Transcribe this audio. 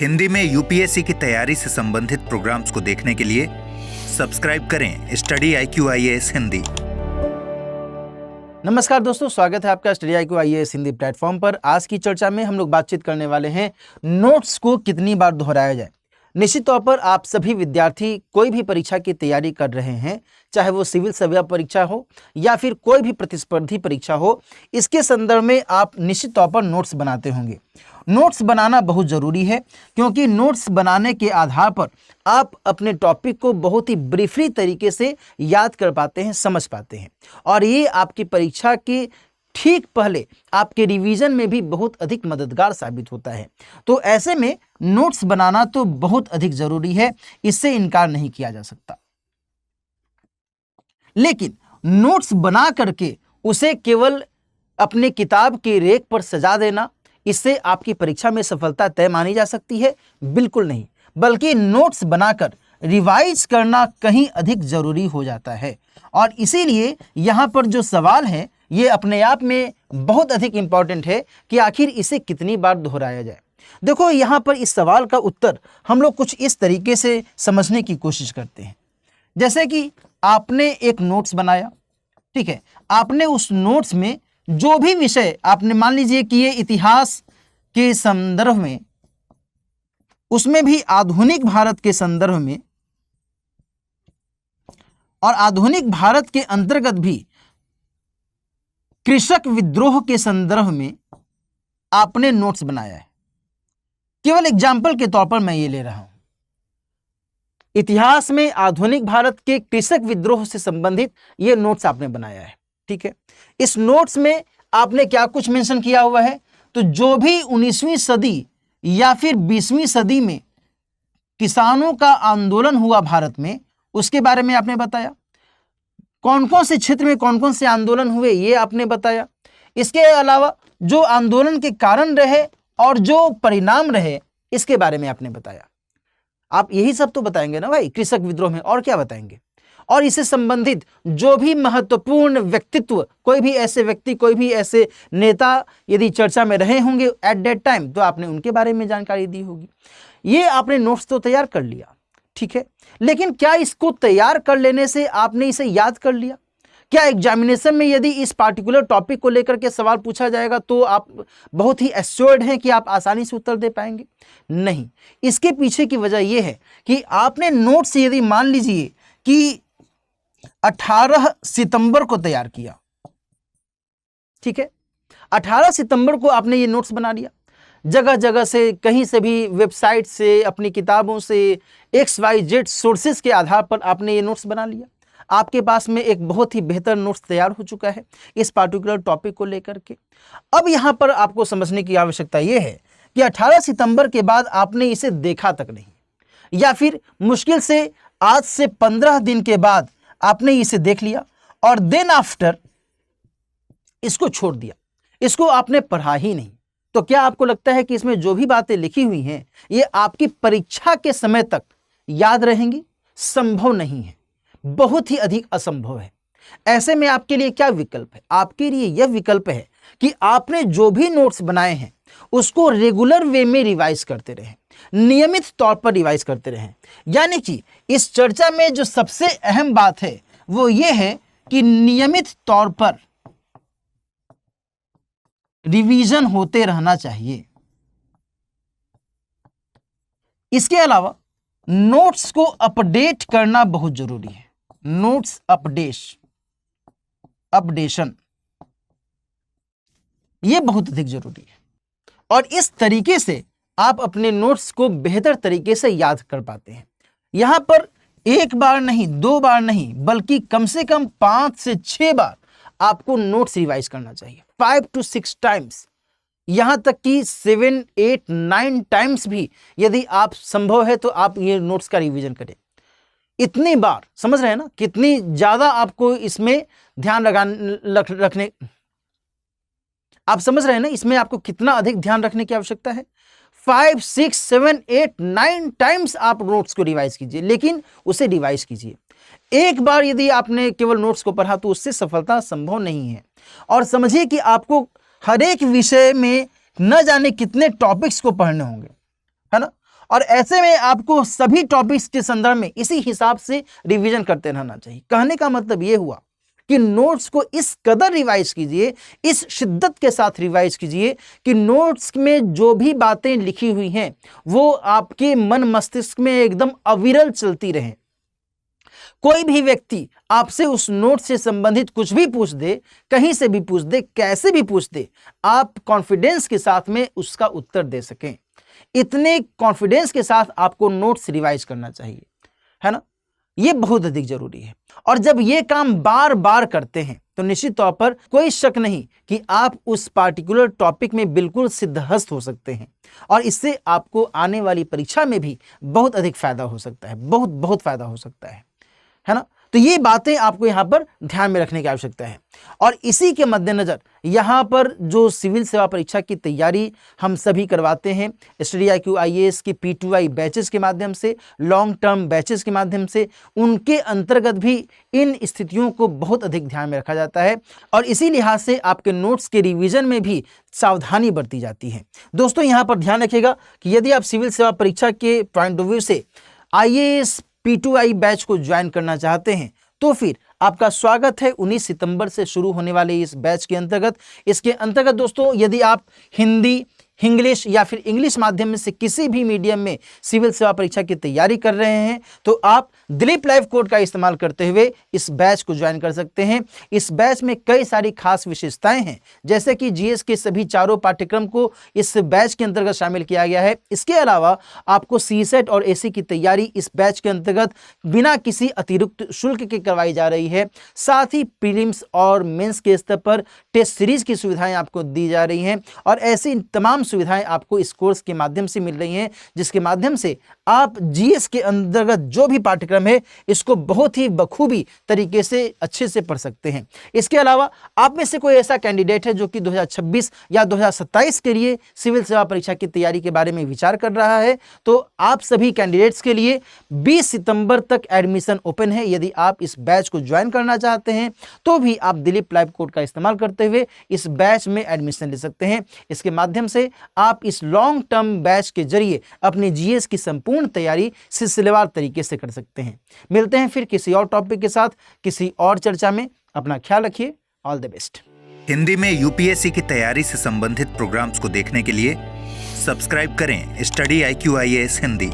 हिंदी में यूपीएससी की तैयारी से संबंधित प्रोग्राम्स को देखने के लिए सब्सक्राइब करें स्टडी IQ IAS हिंदी। नमस्कार दोस्तों, स्वागत है आपका study IQ IAS Hindi platform पर। आज की चर्चा में हम लोग बातचीत करने वाले हैं नोट्स को कितनी बार दोहराया जाए। निश्चित तौर पर आप सभी विद्यार्थी कोई भी परीक्षा की तैयारी कर रहे हैं, चाहे वो सिविल सेवा परीक्षा हो या फिर कोई भी प्रतिस्पर्धी परीक्षा हो, इसके संदर्भ में आप निश्चित तौर पर नोट्स बनाते होंगे। नोट्स बनाना बहुत ज़रूरी है क्योंकि नोट्स बनाने के आधार पर आप अपने टॉपिक को बहुत ही ब्रीफली तरीके से याद कर पाते हैं, समझ पाते हैं, और ये आपकी परीक्षा के ठीक पहले आपके रिवीजन में भी बहुत अधिक मददगार साबित होता है। तो ऐसे में नोट्स बनाना तो बहुत अधिक ज़रूरी है, इससे इनकार नहीं किया जा सकता। लेकिन नोट्स बना करके उसे केवल अपने किताब के रेक पर सजा देना, इससे आपकी परीक्षा में सफलता तय मानी जा सकती है? बिल्कुल नहीं, बल्कि नोट्स बनाकर रिवाइज करना कहीं अधिक जरूरी हो जाता है। और इसीलिए यहाँ पर जो सवाल है ये अपने आप में बहुत अधिक इंपॉर्टेंट है कि आखिर इसे कितनी बार दोहराया जाए। देखो, यहाँ पर इस सवाल का उत्तर हम लोग कुछ इस तरीके से समझने की कोशिश करते हैं। जैसे कि आपने एक नोट्स बनाया, ठीक है, आपने उस नोट्स में जो भी विषय आपने, मान लीजिए कि ये इतिहास के संदर्भ में, उसमें भी आधुनिक भारत के संदर्भ में और आधुनिक भारत के अंतर्गत भी कृषक विद्रोह के संदर्भ में आपने नोट्स बनाया है। केवल एग्जाम्पल के तौर पर मैं ये ले रहा हूं। इतिहास में आधुनिक भारत के कृषक विद्रोह से संबंधित ये नोट्स आपने बनाया है, ठीक है। इस नोट्स में आपने क्या कुछ मेंशन किया हुआ है? तो जो भी 19वीं सदी या फिर 20वीं सदी में किसानों का आंदोलन हुआ भारत में, उसके बारे में आपने बताया। कौन कौन से क्षेत्र में कौन कौन से आंदोलन हुए ये आपने बताया। इसके अलावा जो आंदोलन के कारण रहे और जो परिणाम रहे, इसके बारे में आपने बताया। आप यही सब तो बताएंगे ना भाई, कृषक विद्रोह में, और क्या बताएंगे? और इससे संबंधित जो भी महत्वपूर्ण व्यक्तित्व, कोई भी ऐसे व्यक्ति, कोई भी ऐसे नेता यदि चर्चा में रहे होंगे एट दैट टाइम, तो आपने उनके बारे में जानकारी दी होगी। ये आपने नोट्स तो तैयार कर लिया, ठीक है, लेकिन क्या इसको तैयार कर लेने से आपने इसे याद कर लिया? क्या एग्जामिनेशन में यदि इस पार्टिकुलर टॉपिक को लेकर के सवाल पूछा जाएगा तो आप बहुत ही एश्योर्ड हैं कि आप आसानी से उत्तर दे पाएंगे? नहीं। इसके पीछे की वजह यह है कि आपने नोट्स यदि मान लीजिए कि 18 सितंबर को तैयार किया, ठीक है, 18 सितंबर को आपने ये नोट्स बना लिया, जगह जगह से, कहीं से भी, वेबसाइट से, अपनी किताबों से, XYZ सोर्सेस के आधार पर आपने ये नोट्स बना लिया। आपके पास में एक बहुत ही बेहतर नोट्स तैयार हो चुका है इस पार्टिकुलर टॉपिक को लेकर के। अब यहाँ पर आपको समझने की आवश्यकता यह है कि 18 सितंबर के बाद आपने इसे देखा तक नहीं, या फिर मुश्किल से आज से 15 दिन के बाद आपने इसे देख लिया और देन आफ्टर इसको छोड़ दिया, इसको आपने पढ़ा ही नहीं। तो क्या आपको लगता है कि इसमें जो भी बातें लिखी हुई हैं ये आपकी परीक्षा के समय तक याद रहेंगी? संभव नहीं है, बहुत ही अधिक असंभव है। ऐसे में आपके लिए क्या विकल्प है? आपके लिए यह विकल्प है कि आपने जो भी नोट्स बनाए हैं उसको रेगुलर वे में रिवाइज करते रहें, नियमित तौर पर रिवाइज करते रहें। यानी कि इस चर्चा में जो सबसे अहम बात है वो ये है कि नियमित तौर पर रिवीजन होते रहना चाहिए। इसके अलावा नोट्स को अपडेट करना बहुत जरूरी है। नोट्स अपडेशन ये बहुत अधिक जरूरी है, और इस तरीके से आप अपने नोट्स को बेहतर तरीके से याद कर पाते हैं। यहां पर एक बार नहीं, 2 बार नहीं, बल्कि कम से कम 5 से 6 बार आपको नोट्स रिवाइज करना चाहिए, 5 to 6 टाइम्स, यहां तक कि 7, 8, 9 टाइम्स भी यदि आप संभव है तो आप ये नोट्स का रिवीजन करें। इतनी बार, समझ रहे हैं ना, कितनी ज्यादा आपको इसमें ध्यान रखने, आप समझ रहे हैं ना, इसमें आपको कितना अधिक ध्यान रखने की आवश्यकता है। 5, 6, 7, 8, 9 टाइम्स आप नोट्स को रिवाइज कीजिए, लेकिन उसे रिवाइज कीजिए। एक बार यदि आपने केवल नोट्स को पढ़ा तो उससे सफलता संभव नहीं है। और समझिए कि आपको हर एक विषय में न जाने कितने टॉपिक्स को पढ़ने होंगे, है ना, और ऐसे में आपको सभी टॉपिक्स के संदर्भ में इसी हिसाब से रिवीजन करते रहना चाहिए। कहने का मतलब ये हुआ कि नोट्स को इस कदर रिवाइज कीजिए, इस शिद्दत के साथ रिवाइज कीजिए कि नोट्स में जो भी बातें लिखी हुई हैं वो आपके मन मस्तिष्क में एकदम अविरल चलती रहें। कोई भी व्यक्ति आपसे उस नोट से संबंधित कुछ भी पूछ दे, कहीं से भी पूछ दे, कैसे भी पूछ दे, आप कॉन्फिडेंस के साथ में उसका उत्तर दे सकें। इतने कॉन्फिडेंस के साथ आपको नोट्स रिवाइज करना चाहिए, है ना। ये बहुत अधिक जरूरी है। और जब ये काम बार बार करते हैं तो निश्चित तौर पर कोई शक नहीं कि आप उस पार्टिकुलर टॉपिक में बिल्कुल सिद्धहस्त हो सकते हैं और इससे आपको आने वाली परीक्षा में भी बहुत अधिक फायदा हो सकता है, बहुत बहुत फायदा हो सकता है ना। तो ये बातें आपको यहाँ पर ध्यान में रखने की आवश्यकता है। और इसी के मद्देनजर यहाँ पर जो सिविल सेवा परीक्षा की तैयारी हम सभी करवाते हैं, स्टडी IQ IAS की P2I बैचेस के माध्यम से, लॉन्ग टर्म बैचेस के माध्यम से, उनके अंतर्गत भी इन स्थितियों को बहुत अधिक ध्यान में रखा जाता है और इसी लिहाज से आपके नोट्स के रिवीजन में भी सावधानी बरती जाती है। दोस्तों, यहाँ पर ध्यान रखिएगा कि यदि आप सिविल सेवा परीक्षा के पॉइंट ऑफ व्यू से IAS P2I बैच को ज्वाइन करना चाहते हैं तो फिर आपका स्वागत है 19 सितंबर से शुरू होने वाले इस बैच के अंतर्गत। इसके अंतर्गत दोस्तों, यदि आप हिंदी, इंग्लिश या फिर इंग्लिश माध्यम में से किसी भी मीडियम में सिविल सेवा परीक्षा की तैयारी कर रहे हैं तो आप दिलीप लाइव कोड का इस्तेमाल करते हुए इस बैच को ज्वाइन कर सकते हैं। इस बैच में कई सारी खास विशेषताएं हैं, जैसे कि GS के सभी चारों पाठ्यक्रम को इस बैच के अंतर्गत शामिल किया गया है। इसके अलावा आपको CSET और AC की तैयारी इस बैच के अंतर्गत बिना किसी अतिरिक्त शुल्क के करवाई जा रही है। साथ ही प्रीलिम्स और मेंस के स्तर पर टेस्ट सीरीज की सुविधाएं आपको दी जा रही हैं और ऐसी तमाम सुविधाएं आपको इस कोर्स के माध्यम से मिल रही हैं, जिसके माध्यम से आप GS के अंतर्गत जो भी पाठ्यक्रम है इसको बहुत ही बखूबी तरीके से अच्छे से पढ़ सकते हैं। इसके अलावा आप में से कोई ऐसा कैंडिडेट है जो कि 2026 या 2027 के लिए सिविल सेवा परीक्षा की तैयारी के बारे में विचार कर रहा है तो आप सभी कैंडिडेट्स के लिए 20 सितंबर तक एडमिशन ओपन है। यदि आप इस बैच को ज्वाइन करना चाहते हैं तो भी आप दिलीप लाइव कोड का इस्तेमाल करते हुए इस बैच में एडमिशन ले सकते हैं। इसके माध्यम से आप इस लॉन्ग टर्म बैच के जरिए अपनी GS की संपूर्ण तैयारी सिलसिलेवार तरीके से कर सकते हैं। मिलते हैं फिर किसी और टॉपिक के साथ, किसी और चर्चा में। अपना ख्याल रखिए। All the best. हिंदी में UPSC की तैयारी से संबंधित प्रोग्राम्स को देखने के लिए सब्सक्राइब करें स्टडी IQ IAS हिंदी।